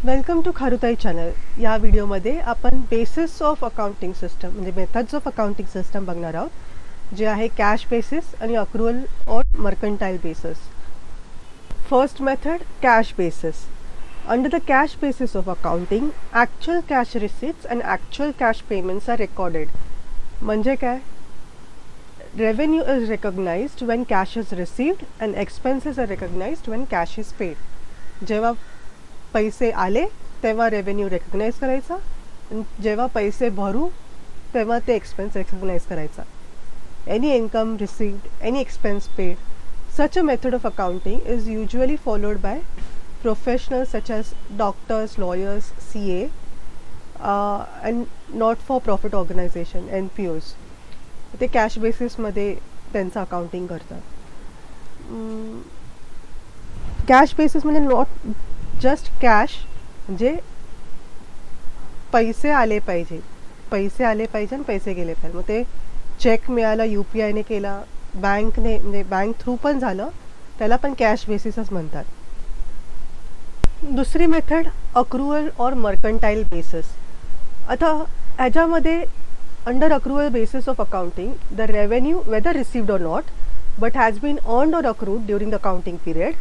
Welcome to खारुताई channel. या व्हिडिओमध्ये आपण बेसिस ऑफ अकाउंटिंग सिस्टम म्हणजे मेथड्स ऑफ अकाउंटिंग सिस्टम बघणार आहोत, जे आहे कॅश बेसिस आणि अक्रुअल और mercantile basis. First method, cash basis. Under the cash basis of accounting, actual cash receipts and actual cash payments are recorded. म्हणजे काय? Revenue is recognized when cash is received and expenses are recognized when cash is paid. जेव्हा पैसे आले तेव्हा revenue recognise करायचा, जेव्हा पैसे भरू तेव्हा ते एक्सपेन्स रेकग्नाइज करायचा. Any income received, any expense paid. Such a method of accounting is usually followed by professionals such as doctors, lawyers, CA, and not-for-profit organization, NPOs. ते कॅश बेसिसमध्ये त्यांचं अकाउंटिंग करतात. कॅश बेसिस म्हणजे not just cash, म्हणजे पैसे आले पाहिजे आणि पैसे गेले पाहिजे. मग ते चेक मिळाला, UPIने केला, बँकने म्हणजे बँक थ्रू पण झालं, त्याला पण कॅश बेसिसच म्हणतात. दुसरी मेथड, अक्रुअल और मर्कंटाइल बेसिस. आता ह्याच्यामध्ये under accrual basis of accounting, the revenue whether received or not but has been earned or accrued during the accounting period.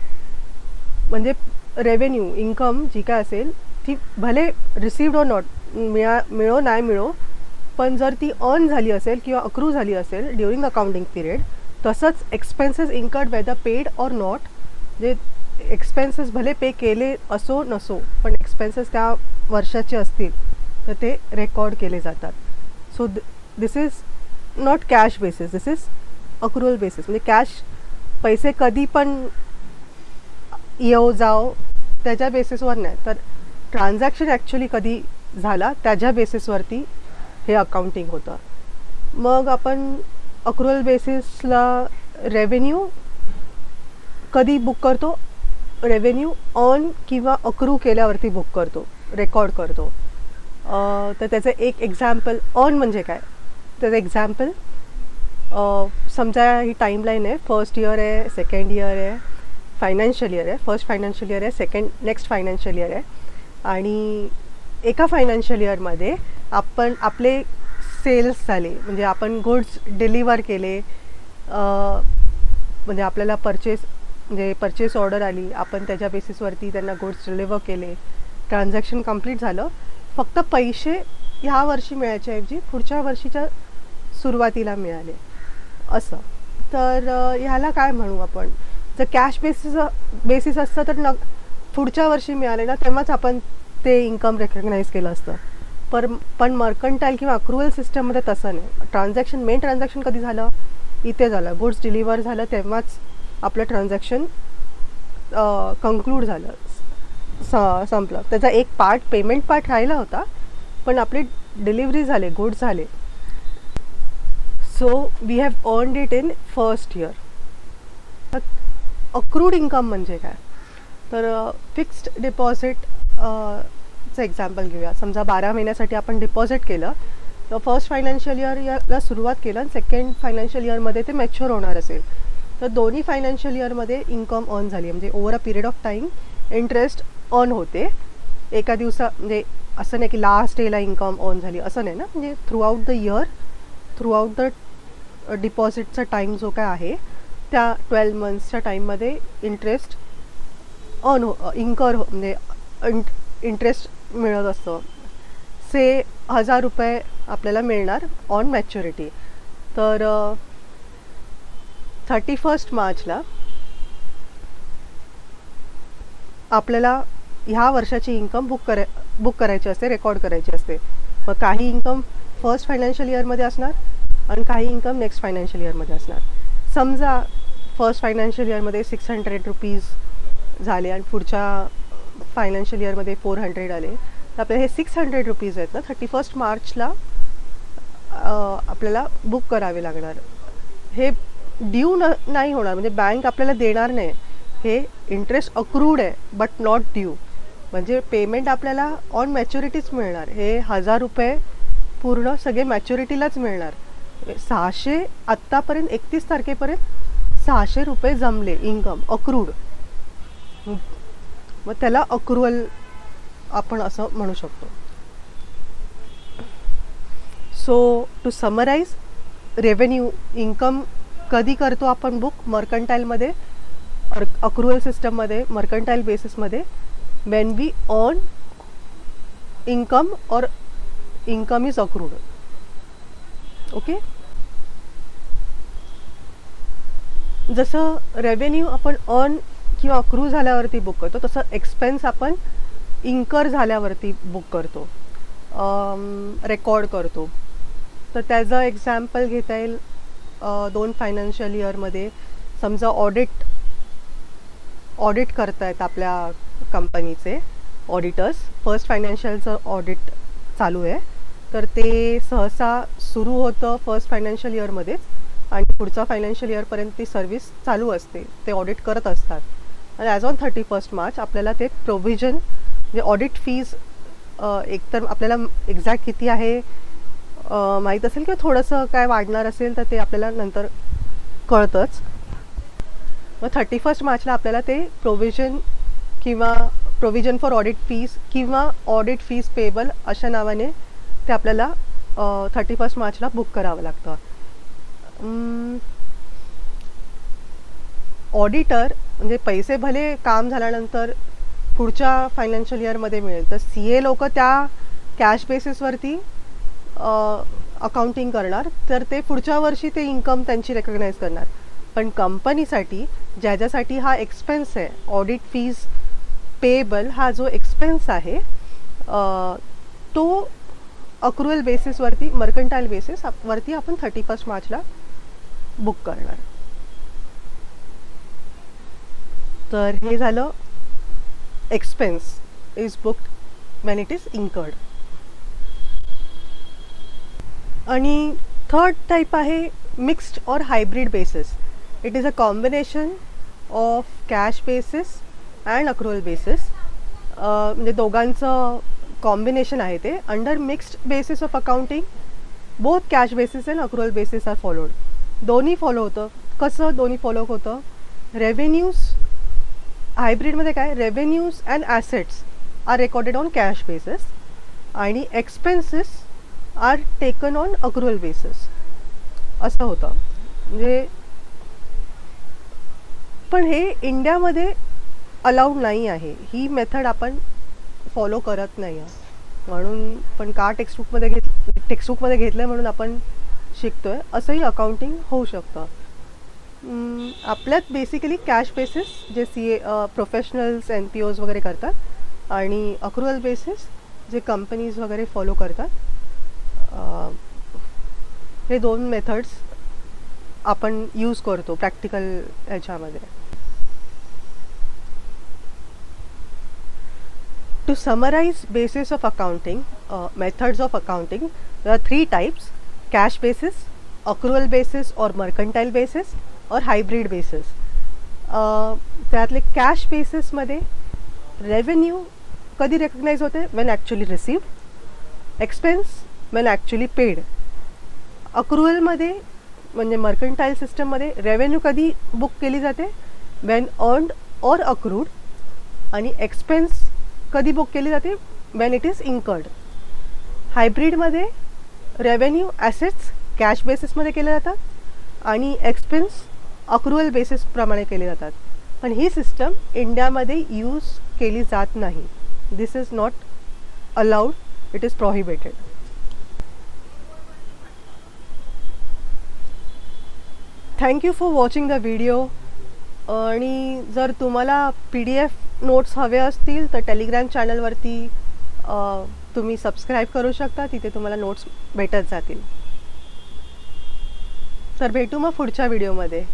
म्हणजे रेव्हेन्यू, इन्कम जी काय असेल ती भले रिसिव्ड और नॉट, मिळो नाही मिळो, पण जर ती अर्न झाली असेल किंवा अक्रू झाली असेल ड्युरिंग द अकाउंटिंग पिरियड. तसंच एक्सपेन्सेस इन्कर्ड वेदर पेड और नॉट, जे एक्सपेन्सेस भले पे केले असो नसो पण एक्सपेन्सेस त्या वर्षाचे असतील तर ते रेकॉर्ड केले जातात. So this is not cash basis, this is accrual basis. म्हणजे कॅश पैसे कधी पण येऊ जाओ त्याच्या बेसिसवर नाही, तर ट्रान्झॅक्शन ॲक्च्युली कधी झाला त्याच्या बेसिसवरती हे अकाउंटिंग होतं. मग आपण अक्रुअल बेसिसला रेव्हेन्यू कधी बुक करतो? रेव्हेन्यू ऑन किंवा अक्रू केल्यावरती बुक करतो, रेकॉर्ड करतो. तर त्याचं एक एक्झाम्पल, ऑन म्हणजे काय त्याचं एक्झाम्पल, समजा ही टाईमलाईन आहे, फर्स्ट इयर आहे, सेकंड इयर आहे, फायनान्शियल इयर आहे. फर्स्ट फायनान्शियल इयर आहे, सेकंड नेक्स्ट फायनान्शियल इयर आहे. आणि एका फायनान्शियल इयरमध्ये आपण आपले सेल्स झाले, म्हणजे आपण गुड्स डिलिव्हर केले, म्हणजे आपल्याला परचेस ऑर्डर आली, आपण त्याच्या बेसिसवरती त्यांना गुड्स डिलिव्हर केले, ट्रान्झॅक्शन कंप्लीट झालं. फक्त पैसे ह्या वर्षी मिळायच्याऐवजी पुढच्या वर्षीच्या सुरुवातीला मिळाले असं. तर ह्याला काय म्हणू आपण? जर कॅश बेसिस असतं तर पुढच्या वर्षी मिळाले ना तेव्हाच आपण ते इन्कम रेकग्नाइज केलं असतं. पण मर्कंटाईल किंवा अक्रुअल सिस्टममध्ये तसं नाही. मेन ट्रान्झॅक्शन कधी झालं? इथे झालं, गुड्स डिलिव्हर झालं तेव्हाच आपलं ट्रान्झॅक्शन कंक्लूड झालं, संपलं. त्याचा एक पार्ट, पेमेंट पार्ट राहिला होता, पण आपली डिलिव्हरी झाले, गुड्स झाले. So we have earned it in first year. Accrued income म्हणजे काय? तर फिक्स्ड डिपॉझिटचं एक्झाम्पल घेऊया. समजा 12 महिन्यासाठी आपण डिपॉझिट केलं, तर फर्स्ट फायनान्शियल इयरला सुरुवात केलं आणि सेकंड फायनान्शियल इयरमध्ये ते मॅच्युअर होणार असेल, तर दोन्ही फायनान्शियल इयरमध्ये इन्कम अर्न झाली, म्हणजे over a period of time interest earn होते. एका म्हणजे असं नाही की लास्ट डेला इन्कम अर्न झाली असं नाही ना, म्हणजे throughout the year, throughout the डिपॉझिटचा टाईम जो काय आहे त्या 12 मंथ्सच्या टाईममध्ये इंटरेस्ट म्हणजे इंटरेस्ट मिळत असतं. से 1000 रुपये आपल्याला मिळणार ऑन मॅच्युरिटी. तर 31 मार्चला आपल्याला ह्या वर्षाची इन्कम बुक करायची असते, रेकॉर्ड करायची असते. मग काही इन्कम फर्स्ट फायनान्शियल इयरमध्ये असणार आणि काही इन्कम नेक्स्ट फायनान्शियल इयरमध्ये असणार. समजा फर्स्ट फायनान्शियल इयरमध्ये 600 रुपीज झाले आणि पुढच्या फायनान्शियल इयरमध्ये 400 आले, तर आपल्याला हे 600 रुपीज आहेत ना 31 मार्चला आपल्याला बुक करावे लागणार. हे ड्यू नाही होणार, म्हणजे बँक आपल्याला देणार नाही. हे इंटरेस्ट अक्रूड आहे बट नॉट ड्यू, म्हणजे पेमेंट आपल्याला ऑन मॅच्युरिटीच मिळणार. हे 1000 रुपये पूर्ण सगळे मॅच्युरिटीलाच मिळणार. 600 आत्तापर्यंत 31 तारखेपर्यंत 600 रुपये जमले इन्कम अक्रूड. मग त्याला अक्रुअल आपण असं म्हणू शकतो. So to summarise, revenue income कधी करतो आपण बुक मर्कंटाईलमध्ये, अक्रुअल सिस्टममध्ये, मर्कंटाईल बेसिसमध्ये, when we earn income or income is accrued. Okay. जसं रेव्हेन्यू आपण अर्न किंवा अक्रू झाल्यावरती बुक करतो, तसं एक्सपेन्स आपण इन्कर झाल्यावरती बुक करतो, रेकॉर्ड करतो. तर त्याचं एक्झाम्पल घेता येईल 2 फायनान्शियल इयरमध्ये. समजा ऑडिट करतायत आपल्या कंपनीचे ऑडिटर्स, फर्स्ट फायनान्शियलचं ऑडिट चालू आहे, तर ते सहसा सुरू होतं फर्स्ट फायनान्शियल इयरमध्येच आणि पुढचा फायनान्शियल इयरपर्यंत ती सर्व्हिस चालू असते, ते ऑडिट करत असतात. आणि ॲज ऑन 31 मार्च आपल्याला ते प्रोव्हिजन म्हणजे ऑडिट फीज एकतर आपल्याला एक्झॅक्ट किती आहे माहीत असेल किंवा थोडंसं काय वाढणार असेल तर ते आपल्याला नंतर कळतंच. मग 31 मार्चला आपल्याला ते प्रोव्हिजन फॉर ऑडिट फीज किंवा ऑडिट फीज पेबल अशा नावाने ते आपल्याला 31 मार्चला बुक करावं लागतं. ऑडिटर म्हणजे पैसे भले काम झाल्यानंतर पुढच्या फायनान्शियल इयरमध्ये मिळेल, तर CA लोक त्या कॅश बेसिसवरती अकाउंटिंग करणार, तर ते पुढच्या वर्षी ते इन्कम त्यांची रेकग्नाईज करणार. पण कंपनीसाठी ज्याच्यासाठी हा एक्सपेन्स आहे, ऑडिट फीज पेएबल हा जो एक्सपेन्स आहे तो अक्रुअल बेसिसवरती, मर्कंटाईल बेसिसवरती आपण 31 मार्चला बुक करणार. तर हे झालं expense is booked when it is incurred. आणि थर्ड टाईप आहे mixed or hybrid basis. It is a combination of cash basis and accrual basis. म्हणजे दोघांचं कॉम्बिनेशन आहे ते. Under mixed basis of accounting both cash basis and accrual basis are followed. दोन्ही follow होतं. कसं दोन्ही follow होतं? रेव्हेन्यूज हायब्रिडमध्ये काय, revenues and assets are recorded on cash basis आणि expenses are taken on अक्रुअल basis असं होतं. म्हणजे पण हे इंडियामध्ये अलाउड नाही आहे, ही मेथड आपण फॉलो करत नाही आहे. म्हणून पण का टेक्स्टबुकमध्ये घेतलं आहे म्हणून आपण शिकतो आहे. असंही अकाउंटिंग होऊ शकतं. आपल्यात बेसिकली कॅश बेसिस जे प्रोफेशनल्स NPOs वगैरे करतात आणि अक्रुअल बेसिस जे कंपनीज वगैरे फॉलो करतात. हे 2 मेथड्स आपण यूज करतो प्रॅक्टिकल ह्याच्यामध्ये. To summarize basis of accounting, methods of accounting, there are 3 types: cash basis, accrual basis or mercantile basis, or hybrid basis. त्यातले कॅश बेसिसमध्ये रेव्हेन्यू कधी रेकग्नाइज होते? when actually received. Expense when actually paid. अक्रुअलमध्ये म्हणजे mercantile सिस्टममध्ये revenue कधी book केली जाते? when earned or accrued. आणि expense कधी बुक केली जाते? when it is incurred. हायब्रिडमध्ये रेव्हेन्यू ॲसेट्स कॅश बेसिसमध्ये केले जातात आणि एक्सपेन्स अक्रुअल बेसिसप्रमाणे केले जातात. पण ही सिस्टम इंडियामध्ये यूज केली जात नाही. This is not allowed, it is prohibited. Thank you for watching the video. आणि जर तुम्हाला PDF नोट्स हवे असतील तर टेलिग्राम चॅनलवरती तुम्ही सबस्क्राईब करू शकता. तिथे तुम्हाला नोट्स भेटत जातील. तर भेटू मग पुढच्या व्हिडिओमध्ये.